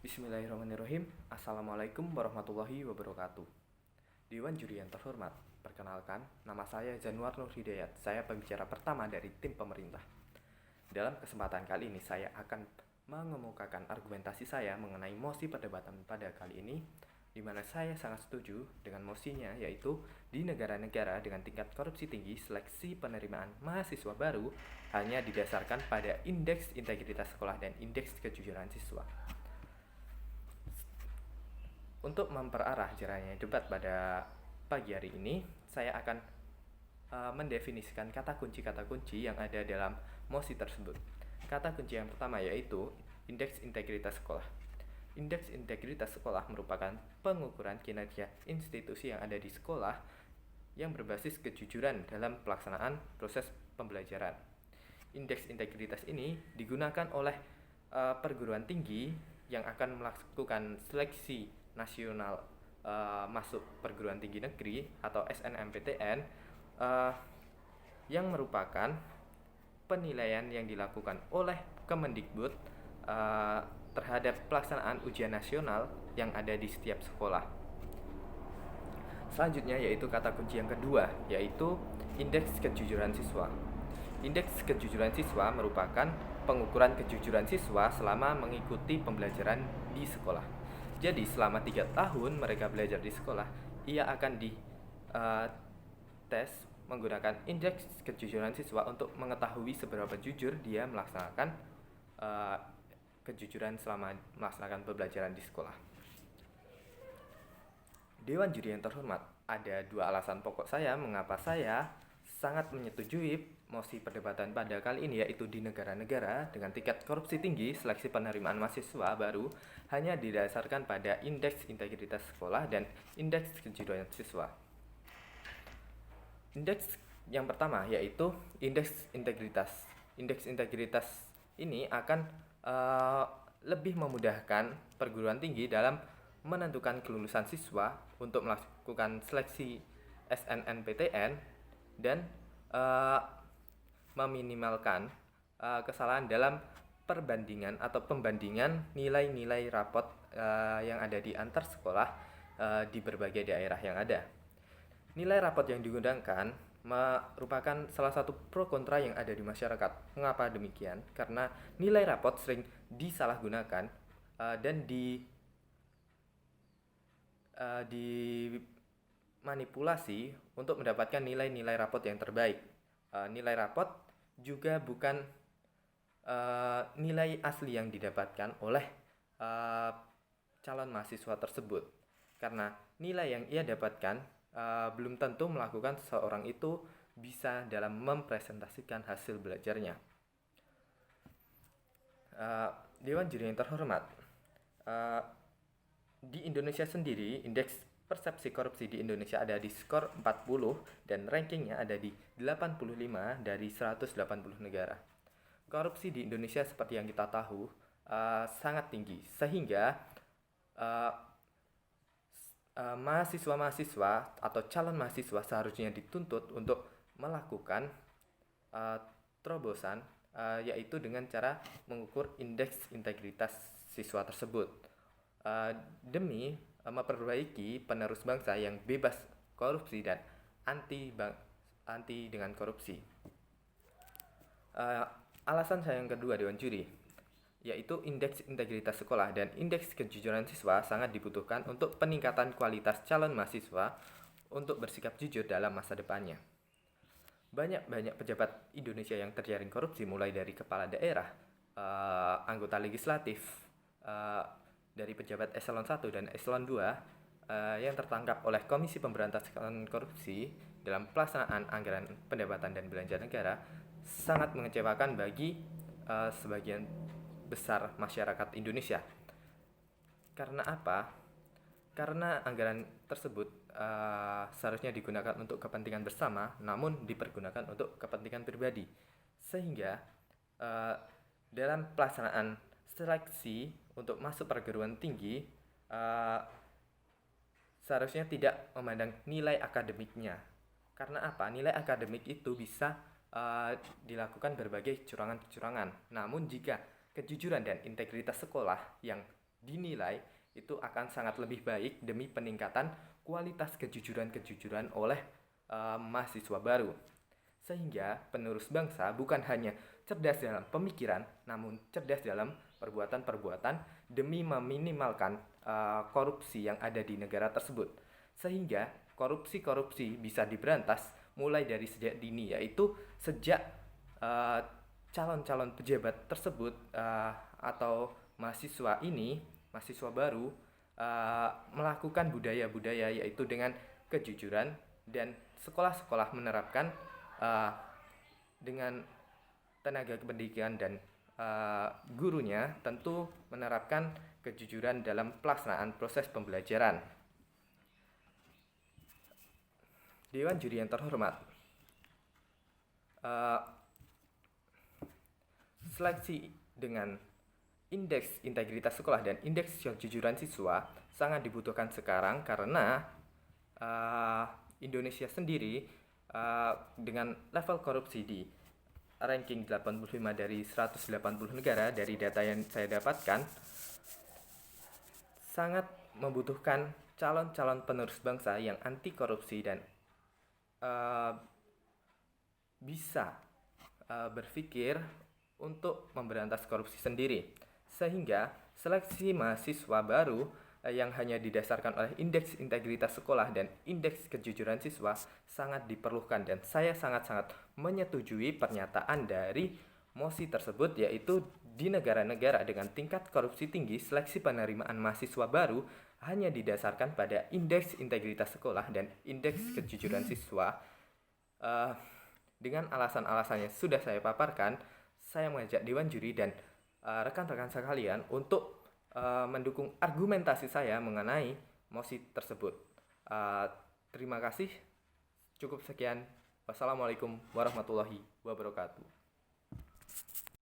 Bismillahirrahmanirrahim. Assalamualaikum warahmatullahi wabarakatuh. Dewan juri yang terhormat, perkenalkan, nama saya Januar Nur Hidayat. Saya pembicara pertama dari tim pemerintah. Dalam kesempatan kali ini saya akan mengemukakan argumentasi saya mengenai mosi perdebatan pada kali ini, di mana saya sangat setuju dengan mosinya, yaitu di negara-negara dengan tingkat korupsi tinggi, seleksi penerimaan mahasiswa baru hanya didasarkan pada indeks integritas sekolah dan indeks kejujuran siswa. Untuk memperarah jalannya debat pada pagi hari ini, saya akan mendefinisikan kata kunci yang ada dalam mosi tersebut. Kata kunci yang pertama yaitu indeks integritas sekolah. Indeks integritas sekolah merupakan pengukuran kinerja institusi yang ada di sekolah yang berbasis kejujuran dalam pelaksanaan proses pembelajaran. Indeks integritas ini digunakan oleh perguruan tinggi yang akan melakukan seleksi nasional masuk perguruan tinggi negeri atau SNMPTN yang merupakan penilaian yang dilakukan oleh Kemendikbud terhadap pelaksanaan ujian nasional yang ada di setiap sekolah. Selanjutnya yaitu kata kunci yang kedua, yaitu indeks kejujuran siswa. Indeks kejujuran siswa merupakan pengukuran kejujuran siswa selama mengikuti pembelajaran di sekolah. Jadi selama 3 tahun mereka belajar di sekolah, ia akan tes menggunakan indeks kejujuran siswa untuk mengetahui seberapa jujur dia melaksanakan kejujuran selama melaksanakan pembelajaran di sekolah. Dewan juri yang terhormat, ada 2 alasan pokok saya mengapa saya sangat menyetujui mosi perdebatan pada kali ini, yaitu di negara-negara dengan tingkat korupsi tinggi, seleksi penerimaan mahasiswa baru hanya didasarkan pada indeks integritas sekolah dan indeks kejujuran siswa. Indeks yang pertama yaitu indeks integritas. Indeks integritas ini akan lebih memudahkan perguruan tinggi dalam menentukan kelulusan siswa untuk melakukan seleksi SNMPTN dan meminimalkan kesalahan dalam perbandingan atau pembandingan nilai-nilai rapot yang ada di antar sekolah di berbagai daerah yang ada. Nilai rapot yang digunakan merupakan salah satu pro kontra yang ada di masyarakat. Mengapa demikian? Karena nilai rapot sering disalahgunakan dan dimanipulasi untuk mendapatkan nilai-nilai rapot yang terbaik. Nilai rapot juga bukan nilai asli yang didapatkan oleh calon mahasiswa tersebut, karena nilai yang ia dapatkan belum tentu melakukan seseorang itu bisa dalam mempresentasikan hasil belajarnya. Dewan juri yang terhormat, di Indonesia sendiri indeks persepsi korupsi di Indonesia ada di skor 40 dan rankingnya ada di 85 dari 180 negara. Korupsi di Indonesia seperti yang kita tahu sangat tinggi, sehingga mahasiswa-mahasiswa atau calon mahasiswa seharusnya dituntut untuk melakukan terobosan, yaitu dengan cara mengukur indeks integritas siswa tersebut demi memperbaiki penerus bangsa yang bebas korupsi dan anti dengan korupsi. Alasan saya yang kedua Dewan Juri, yaitu indeks integritas sekolah dan indeks kejujuran siswa sangat dibutuhkan untuk peningkatan kualitas calon mahasiswa untuk bersikap jujur dalam masa depannya. Banyak pejabat Indonesia yang terjaring korupsi, mulai dari kepala daerah, anggota legislatif, dari pejabat eselon 1 dan eselon 2 yang tertangkap oleh Komisi Pemberantasan Korupsi dalam pelaksanaan anggaran pendapatan dan belanja negara sangat mengecewakan bagi sebagian besar masyarakat Indonesia. Karena apa? Karena anggaran tersebut seharusnya digunakan untuk kepentingan bersama, namun dipergunakan untuk kepentingan pribadi, sehingga dalam pelaksanaan seleksi untuk masuk perguruan tinggi seharusnya tidak memandang nilai akademiknya. Karena apa? Nilai akademik itu bisa dilakukan berbagai kecurangan-kecurangan. Namun jika kejujuran dan integritas sekolah yang dinilai itu akan sangat lebih baik demi peningkatan kualitas kejujuran-kejujuran oleh mahasiswa baru. Sehingga penerus bangsa bukan hanya cerdas dalam pemikiran, namun cerdas dalam perbuatan-perbuatan demi meminimalkan korupsi yang ada di negara tersebut. Sehingga korupsi-korupsi bisa diberantas mulai dari sejak dini, yaitu sejak calon-calon pejabat tersebut atau mahasiswa baru melakukan budaya-budaya yaitu dengan kejujuran, dan sekolah-sekolah menerapkan dengan tenaga pendidikan dan gurunya tentu menerapkan kejujuran dalam pelaksanaan proses pembelajaran. Dewan juri yang terhormat, seleksi dengan indeks integritas sekolah dan indeks kejujuran siswa sangat dibutuhkan sekarang karena Indonesia sendiri dengan level korupsi di ranking 85 dari 180 negara dari data yang saya dapatkan sangat membutuhkan calon-calon penerus bangsa yang anti korupsi dan bisa berpikir untuk memberantas korupsi sendiri. Sehingga seleksi mahasiswa baru yang hanya didasarkan oleh indeks integritas sekolah dan indeks kejujuran siswa sangat diperlukan, dan saya sangat-sangat menyetujui pernyataan dari mosi tersebut, yaitu di negara-negara dengan tingkat korupsi tinggi, seleksi penerimaan mahasiswa baru hanya didasarkan pada indeks integritas sekolah dan indeks kejujuran siswa. Dengan alasan-alasannya sudah saya paparkan, saya mengajak Dewan Juri dan rekan-rekan sekalian untuk mendukung argumentasi saya mengenai mosi tersebut. Terima kasih. Cukup sekian. Wassalamualaikum warahmatullahi wabarakatuh.